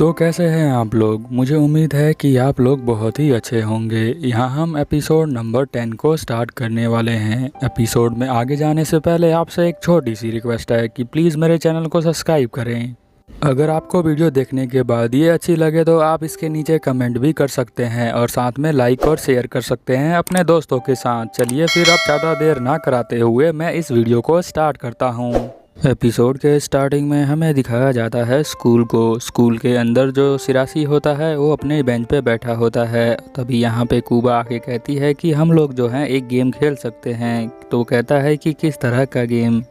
तो कैसे हैं आप लोग। मुझे उम्मीद है कि आप लोग बहुत ही अच्छे होंगे। यहाँ हम एपिसोड नंबर 10 को स्टार्ट करने वाले हैं। एपिसोड में आगे जाने से पहले आपसे एक छोटी सी रिक्वेस्ट है कि प्लीज़ मेरे चैनल को सब्सक्राइब करें। अगर आपको वीडियो देखने के बाद ये अच्छी लगे तो आप इसके नीचे कमेंट भी कर सकते हैं और साथ में लाइक और शेयर कर सकते हैं अपने दोस्तों के साथ। चलिए फिर अब ज़्यादा देर ना कराते हुए मैं इस वीडियो को स्टार्ट करता हूँ। एपिसोड के स्टार्टिंग में हमें दिखाया जाता है स्कूल को। स्कूल के अंदर जो सिरासी होता है वो अपने बेंच पे बैठा होता है। तभी यहाँ पे कूबा आके कहती है कि हम लोग जो हैं एक गेम खेल सकते हैं। तो वो कहता है कि किस तरह का गेम।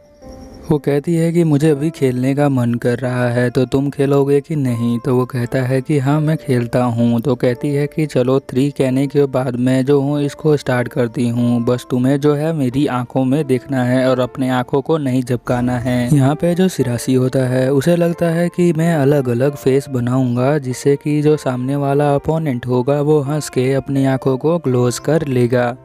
वो कहती है कि मुझे अभी खेलने का मन कर रहा है, तो तुम खेलोगे कि नहीं। तो वो कहता है कि हाँ मैं खेलता हूँ। तो कहती है कि चलो 3 कहने के बाद मैं जो हूँ इसको स्टार्ट करती हूँ। बस तुम्हें जो है मेरी आंखों में देखना है और अपने आंखों को नहीं झपकाना है। यहाँ पे जो सिरासी होता है उसे लगता है कि मैं अलग अलग फेस बनाऊंगा जिससे कि जो सामने वाला अपोनेंट होगा वो हंस के अपनी आंखों को क्लोज कर लेगा।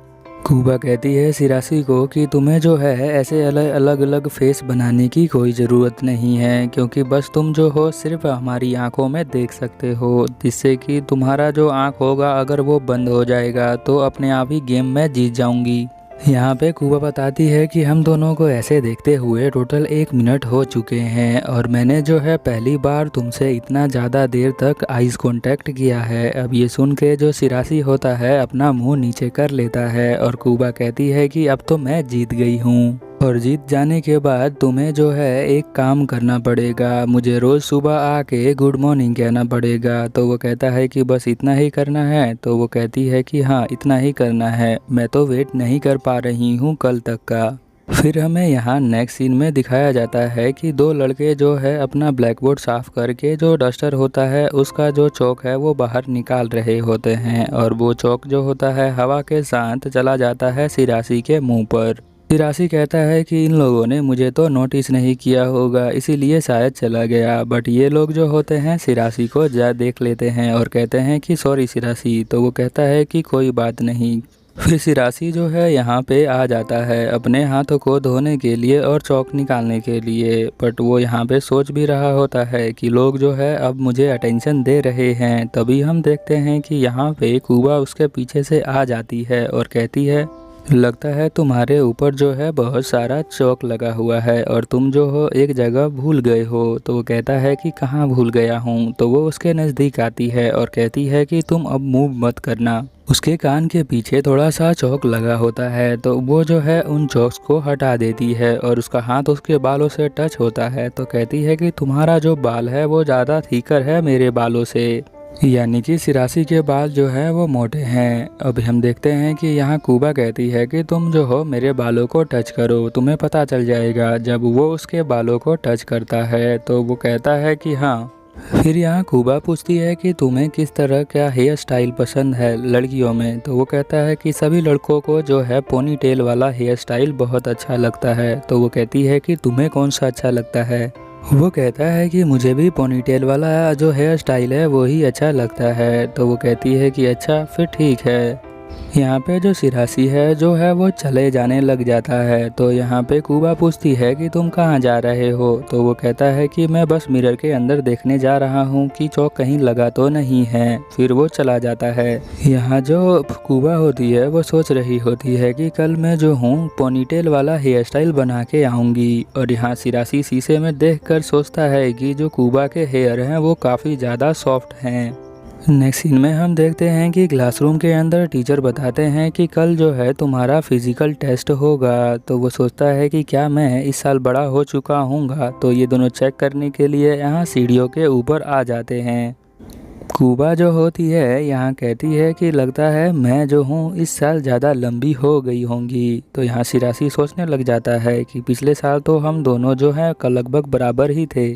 कूबा कहती है सिरासी को कि तुम्हें जो है ऐसे अलग अलग फेस बनाने की कोई ज़रूरत नहीं है, क्योंकि बस तुम जो हो सिर्फ हमारी आंखों में देख सकते हो, जिससे कि तुम्हारा जो आंख होगा अगर वो बंद हो जाएगा तो अपने आप ही गेम में जीत जाऊंगी। यहाँ पे कूबा बताती है कि हम दोनों को ऐसे देखते हुए टोटल 1 मिनट हो चुके हैं और मैंने जो है पहली बार तुमसे इतना ज़्यादा देर तक आइज़ कांटेक्ट किया है। अब ये सुन के जो सिरासी होता है अपना मुंह नीचे कर लेता है और कूबा कहती है कि अब तो मैं जीत गई हूँ और जीत जाने के बाद तुम्हें जो है एक काम करना पड़ेगा, मुझे रोज़ सुबह आके गुड मॉर्निंग कहना पड़ेगा। तो वो कहता है कि बस इतना ही करना है। तो वो कहती है कि हाँ इतना ही करना है, मैं तो वेट नहीं कर पा रही हूँ कल तक का। फिर हमें यहाँ नेक्स्ट सीन में दिखाया जाता है कि 2 लड़के जो है अपना ब्लैक बोर्ड साफ करके जो डस्टर होता है उसका जो चौक है वो बाहर निकाल रहे होते हैं और वो चौक जो होता है हवा के साथ चला जाता है सिरासी के मुंह पर। सिरासी कहता है कि इन लोगों ने मुझे तो नोटिस नहीं किया होगा इसीलिए शायद चला गया। बट ये लोग जो होते हैं सिरासी को जा देख लेते हैं और कहते हैं कि सॉरी सिरासी। तो वो कहता है कि कोई बात नहीं। फिर सिरासी जो है यहाँ पे आ जाता है अपने हाथों को धोने के लिए और चौक निकालने के लिए। बट वो यहाँ पे सोच भी रहा होता है कि लोग जो है अब मुझे अटेंशन दे रहे हैं। तभी हम देखते हैं कि यहाँ पे कूबा उसके पीछे से आ जाती है और कहती है लगता है तुम्हारे ऊपर जो है बहुत सारा चौक लगा हुआ है और तुम जो हो एक जगह भूल गए हो। तो वो कहता है कि कहाँ भूल गया हूँ। तो वो उसके नज़दीक आती है और कहती है कि तुम अब मूव मत करना। उसके कान के पीछे थोड़ा सा चौक लगा होता है तो वो जो है उन चौक्स को हटा देती है और उसका हाथ उसके बालों से टच होता है। तो कहती है कि तुम्हारा जो बाल है वो ज़्यादा थिकर है मेरे बालों से, यानी कि सिरासी के बाल जो है वो मोटे हैं। अभी हम देखते हैं कि यहाँ कूबा कहती है कि तुम जो हो मेरे बालों को टच करो, तुम्हें पता चल जाएगा। जब वो उसके बालों को टच करता है तो वो कहता है कि हाँ। फिर यहाँ कूबा पूछती है कि तुम्हें किस तरह का हेयर स्टाइल पसंद है लड़कियों में। तो वो कहता है कि सभी लड़कों को जो है पोनी टेल वाला हेयर स्टाइल बहुत अच्छा लगता है। तो वो कहती है कि तुम्हें कौन सा अच्छा लगता है। वो कहता है कि मुझे भी पोनीटेल वाला जो हेयर स्टाइल है वो ही अच्छा लगता है। तो वो कहती है कि अच्छा फिर ठीक है। यहाँ पे जो सिरासी है जो है वो चले जाने लग जाता है। तो यहाँ पे कूबा पूछती है कि तुम कहाँ जा रहे हो। तो वो कहता है कि मैं बस मिरर के अंदर देखने जा रहा हूँ कि चौक कहीं लगा तो नहीं है। फिर वो चला जाता है। यहाँ जो कूबा होती है वो सोच रही होती है कि कल मैं जो हूँ पोनीटेल वाला हेयर स्टाइल बना के आऊँगी। और यहाँ सिरासी शीशे में देखकर सोचता है कि जो कूबा के हेयर हैं वो काफ़ी ज़्यादा सॉफ्ट हैं। नेक्स्ट सीन में हम देखते हैं कि क्लासरूम के अंदर टीचर बताते हैं कि कल जो है तुम्हारा फिजिकल टेस्ट होगा। तो वो सोचता है कि क्या मैं इस साल बड़ा हो चुका हूँगा। तो ये दोनों चेक करने के लिए यहाँ सीढ़ियों के ऊपर आ जाते हैं। कूबा जो होती है यहाँ कहती है कि लगता है मैं जो हूँ इस साल ज़्यादा लंबी हो गई होंगी। तो यहाँ सिरासी सोचने लग जाता है कि पिछले साल तो हम दोनों जो है लगभग बराबर ही थे।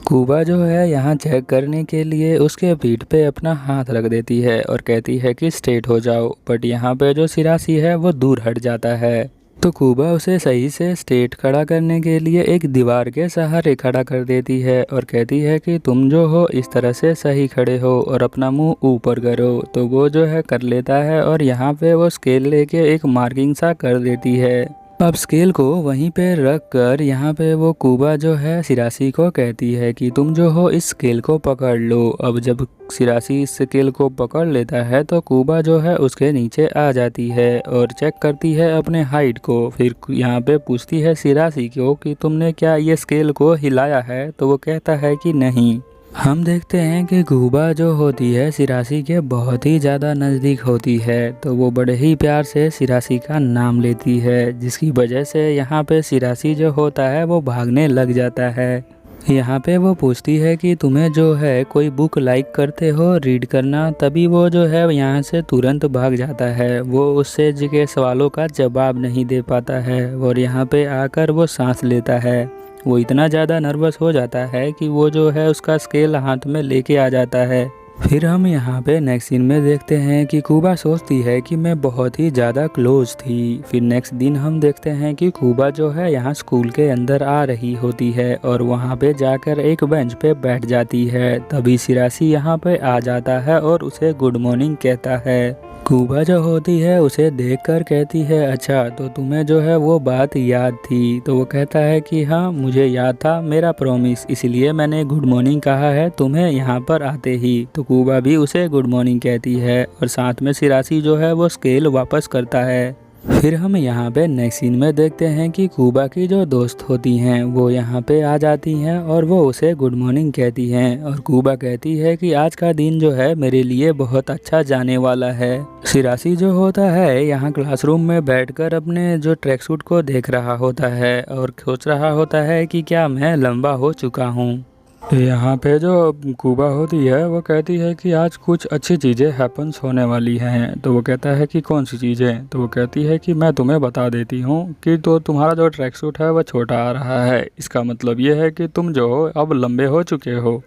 कूबा जो है यहाँ चेक करने के लिए उसके पीठ पे अपना हाथ रख देती है और कहती है कि स्ट्रेट हो जाओ। बट यहाँ पे जो सिरासी है वो दूर हट जाता है। तो कूबा उसे सही से स्ट्रेट खड़ा करने के लिए एक दीवार के सहारे खड़ा कर देती है और कहती है कि तुम जो हो इस तरह से सही खड़े हो और अपना मुंह ऊपर करो। तो वो जो है कर लेता है और यहाँ पे वो स्केल लेके एक मार्किंग सा कर देती है। अब स्केल को वहीं पे रख कर यहाँ पे वो कूबा जो है सिरासी को कहती है कि तुम जो हो इस स्केल को पकड़ लो। अब जब सिरासी इस स्केल को पकड़ लेता है तो कूबा जो है उसके नीचे आ जाती है और चेक करती है अपने हाइट को। फिर यहाँ पे पूछती है सिरासी को कि तुमने क्या ये स्केल को हिलाया है, तो वो कहता है कि नहीं। हम देखते हैं कि कूबा जो होती है सिरासी के बहुत ही ज़्यादा नज़दीक होती है, तो वो बड़े ही प्यार से सिरासी का नाम लेती है, जिसकी वजह से यहाँ पे सिरासी जो होता है वो भागने लग जाता है। यहाँ पे वो पूछती है कि तुम्हें जो है कोई बुक लाइक करते हो रीड करना, तभी वो जो है यहाँ से तुरंत भाग जाता है। वो उससे के सवालों का जवाब नहीं दे पाता है और यहाँ पे आकर वो सांस लेता है। वो इतना ज़्यादा नर्वस हो जाता है कि वो जो है उसका स्केल हाथ में लेके आ जाता है। फिर हम यहाँ पे नेक्स्ट सीन में देखते हैं कि कूबा सोचती है कि मैं बहुत ही ज़्यादा क्लोज थी। फिर नेक्स्ट दिन हम देखते हैं कि कूबा जो है यहाँ स्कूल के अंदर आ रही होती है और वहाँ पे जाकर एक बेंच पे बैठ जाती है। तभी सिरासी यहाँ पे आ जाता है और उसे गुड मॉर्निंग कहता है। कूबा जो होती है उसे देखकर कहती है, अच्छा तो तुम्हें जो है वो बात याद थी। तो वो कहता है कि हाँ मुझे याद था, मेरा प्रॉमिस, इसलिए मैंने गुड मॉर्निंग कहा है तुम्हें यहाँ पर आते ही। तो कूबा भी उसे गुड मॉर्निंग कहती है और साथ में सिरासी जो है वो स्केल वापस करता है। फिर हम यहाँ पे नेक्स्ट सीन में देखते हैं कि कूबा की जो दोस्त होती हैं वो यहाँ पे आ जाती हैं और वो उसे गुड मॉर्निंग कहती हैं और कूबा कहती है कि आज का दिन जो है मेरे लिए बहुत अच्छा जाने वाला है। सिरासी जो होता है यहाँ क्लासरूम में बैठकर अपने जो ट्रैक सूट को देख रहा होता है और सोच रहा होता है कि क्या मैं लंबा हो चुका हूँ। यहाँ पे जो कूबा होती है वो कहती है कि आज कुछ अच्छी चीज़ें हैपन्स होने वाली हैं। तो वो कहता है कि कौन सी चीज़ें। तो वो कहती है कि मैं तुम्हें बता देती हूँ कि तो तुम्हारा जो ट्रैक सूट है वो छोटा आ रहा है, इसका मतलब ये है कि तुम जो हो अब लंबे हो चुके हो।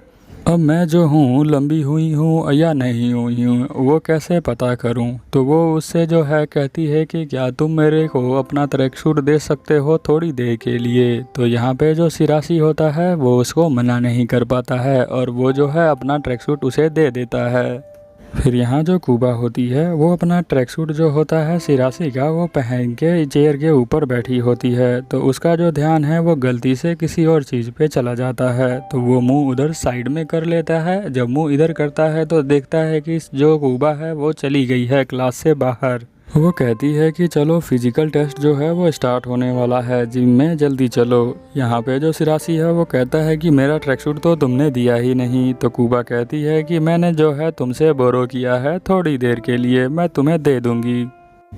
अब मैं जो हूँ लंबी हुई हूँ या नहीं हुई हूँ वो कैसे पता करूँ। तो वो उससे जो है कहती है कि क्या तुम मेरे को अपना ट्रैक सूट दे सकते हो थोड़ी देर के लिए। तो यहाँ पे जो सिरासी होता है वो उसको मना नहीं कर पाता है और वो जो है अपना ट्रैक सूट उसे दे देता है। फिर यहाँ जो कूबा होती है वो अपना ट्रैक सूट जो होता है सिरासी का वो पहन के चेयर के ऊपर बैठी होती है। तो उसका जो ध्यान है वो गलती से किसी और चीज़ पे चला जाता है। तो वो मुंह उधर साइड में कर लेता है। जब मुंह इधर करता है तो देखता है कि जो कूबा है वो चली गई है क्लास से बाहर। वो कहती है कि चलो फिजिकल टेस्ट जो है वो स्टार्ट होने वाला है, जिम में जल्दी चलो। यहाँ पे जो सिरासी है वो कहता है कि मेरा ट्रैक सूट तो तुमने दिया ही नहीं। तो कूबा कहती है कि मैंने जो है तुमसे बोरो किया है थोड़ी देर के लिए, मैं तुम्हें दे दूंगी।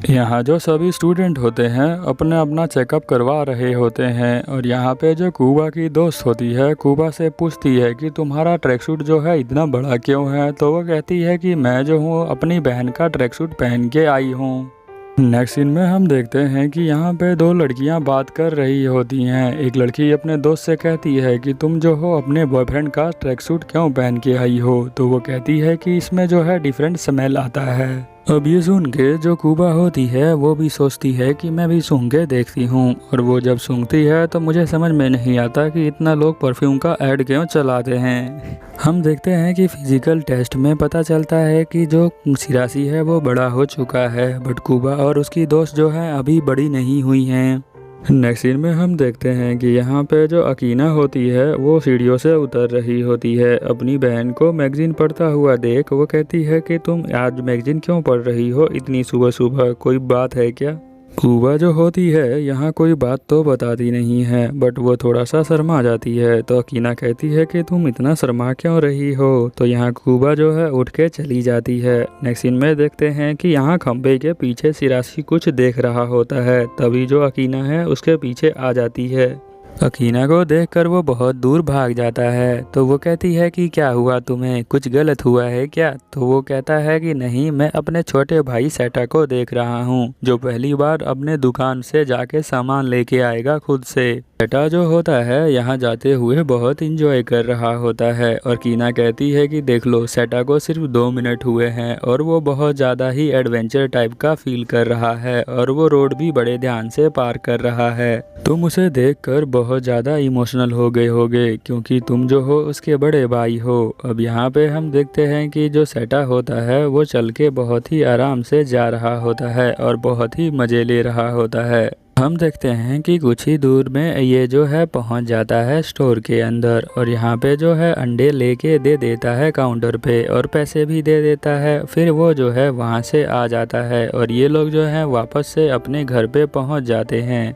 यहाँ जो सभी स्टूडेंट होते हैं अपना अपना चेकअप करवा रहे होते हैं और यहाँ पे जो कूबा की दोस्त होती है कूबा से पूछती है कि तुम्हारा ट्रैक सूट जो है इतना बड़ा क्यों है। तो वो कहती है कि मैं जो हूँ अपनी बहन का ट्रैक सूट पहन के आई हूँ। नेक्स्ट सीन में हम देखते हैं कि यहाँ पे दो लड़कियाँ बात कर रही होती हैं। एक लड़की अपने दोस्त से कहती है कि तुम जो हो अपने बॉयफ्रेंड का ट्रैक सूट क्यों पहन के आई हो। तो वो कहती है कि इसमें जो है डिफरेंट स्मेल आता है। अब ये सुन के जो कूबा होती है वो भी सोचती है कि मैं भी सूंघ के देखती हूँ और वो जब सूंघती है तो मुझे समझ में नहीं आता कि इतना लोग परफ्यूम का ऐड क्यों चलाते हैं। हम देखते हैं कि फिजिकल टेस्ट में पता चलता है कि जो सिरासी है वो बड़ा हो चुका है, बट कूबा और उसकी दोस्त जो है अभी बड़ी नहीं हुई हैं। नेक्स्ट सीन में हम देखते हैं कि यहाँ पे जो अकीना होती है वो सीढ़ियों से उतर रही होती है। अपनी बहन को मैगजीन पढ़ता हुआ देख वो कहती है कि तुम आज मैगजीन क्यों पढ़ रही हो इतनी सुबह सुबह, कोई बात है क्या। कूबा जो होती है यहाँ कोई बात तो बताती नहीं है, बट वो थोड़ा सा शर्मा जाती है। तो अकीना कहती है कि तुम इतना शर्मा क्यों रही हो। तो यहाँ कूबा जो है उठ के चली जाती है। नेक्स्ट सीन में देखते हैं कि यहाँ खंबे के पीछे सिरासी कुछ देख रहा होता है। तभी जो अकीना है उसके पीछे आ जाती है। अकीना को देखकर वो बहुत दूर भाग जाता है। तो वो कहती है कि क्या हुआ तुम्हें, कुछ गलत हुआ है क्या। तो वो कहता है कि नहीं, मैं अपने छोटे भाई सेटा को देख रहा हूँ जो पहली बार अपने दुकान से जाके सामान लेके आएगा खुद से। सेटा जो होता है यहाँ जाते हुए बहुत इंजॉय कर रहा होता है और कीना कहती है कि देख लो सेटा को सिर्फ 2 मिनट हुए हैं और वो बहुत ज़्यादा ही एडवेंचर टाइप का फील कर रहा है और वो रोड भी बड़े ध्यान से पार कर रहा है। तुम उसे देखकर बहुत ज़्यादा इमोशनल हो गए होगे क्योंकि तुम जो हो उसके बड़े भाई हो। अब यहाँ पे हम देखते हैं कि जो सेटा होता है वो चल के बहुत ही आराम से जा रहा होता है और बहुत ही मज़े ले रहा होता है। हम देखते हैं कि कुछ ही दूर में ये जो है पहुंच जाता है स्टोर के अंदर और यहाँ पे जो है अंडे लेके दे देता है काउंटर पे और पैसे भी दे देता है। फिर वो जो है वहाँ से आ जाता है और ये लोग जो है वापस से अपने घर पे पहुँच जाते हैं।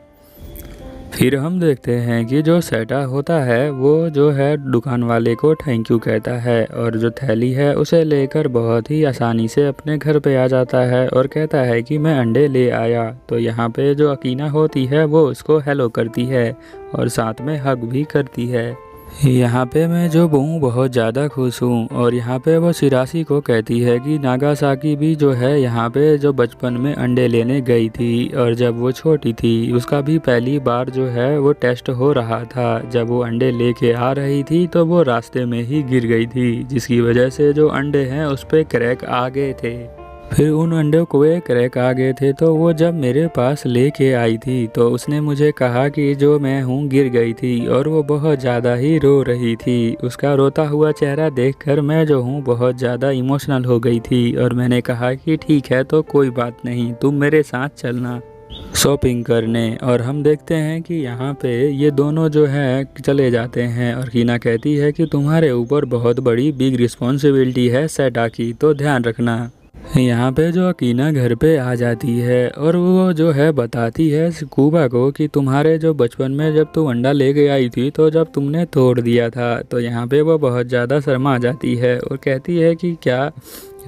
फिर हम देखते हैं कि जो सेटा होता है वो जो है दुकान वाले को थैंक यू कहता है और जो थैली है उसे लेकर बहुत ही आसानी से अपने घर पे आ जाता है और कहता है कि मैं अंडे ले आया। तो यहाँ पे जो अकीना होती है वो उसको हेलो करती है और साथ में हग भी करती है। यहाँ पे मैं जो हूँ बहुत ज़्यादा खुश हूँ और यहाँ पे वो सिरासी को कहती है कि नागासाकी भी जो है यहाँ पे जो बचपन में अंडे लेने गई थी और जब वो छोटी थी उसका भी पहली बार जो है वो टेस्ट हो रहा था। जब वो अंडे लेके आ रही थी तो वो रास्ते में ही गिर गई थी जिसकी वजह से जो अंडे हैं उस पर क्रैक आ गए थे। फिर उन अंडों को क्रैक आ गए थे तो वो जब मेरे पास लेके आई थी तो उसने मुझे कहा कि जो मैं हूँ गिर गई थी और वो बहुत ज़्यादा ही रो रही थी। उसका रोता हुआ चेहरा देखकर मैं जो हूँ बहुत ज़्यादा इमोशनल हो गई थी और मैंने कहा कि ठीक है तो कोई बात नहीं, तुम मेरे साथ चलना शॉपिंग करने। और हम देखते हैं कि यहाँ पे ये दोनों जो है चले जाते हैं और कीना कहती है कि तुम्हारे ऊपर बहुत बड़ी बिग रिस्पॉन्सिबिलिटी है सेटा की, तो ध्यान रखना। यहाँ पे जो अकीना घर पे आ जाती है और वो जो है बताती है स्कूबा को कि तुम्हारे जो बचपन में जब तू अंडा लेके आई थी तो जब तुमने तोड़ दिया था। तो यहाँ पे वो बहुत ज़्यादा शर्मा जाती है और कहती है कि क्या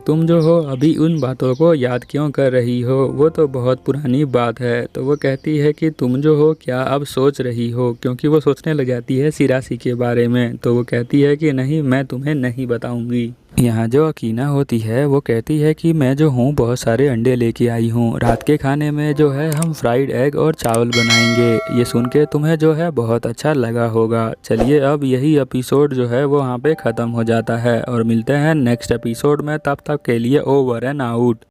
तुम जो हो अभी उन बातों को याद क्यों कर रही हो, वो तो बहुत पुरानी बात है। तो वो कहती है कि तुम जो हो क्या अब सोच रही हो, क्योंकि वो सोचने लग जाती है सिरासी के बारे में। तो वो कहती है कि नहीं, मैं तुम्हें नहीं बताऊंगी। यहाँ जो अकीना होती है वो कहती है कि मैं जो हूँ बहुत सारे अंडे लेके आई हूँ, रात के खाने में जो है हम फ्राइड एग और चावल बनाएंगे। ये सुन के तुम्हें जो है बहुत अच्छा लगा होगा। चलिए अब यही एपिसोड जो है वो यहाँ पे ख़त्म हो जाता है और मिलते हैं नेक्स्ट एपिसोड में। तब तक के लिए ओवर एंड आउट।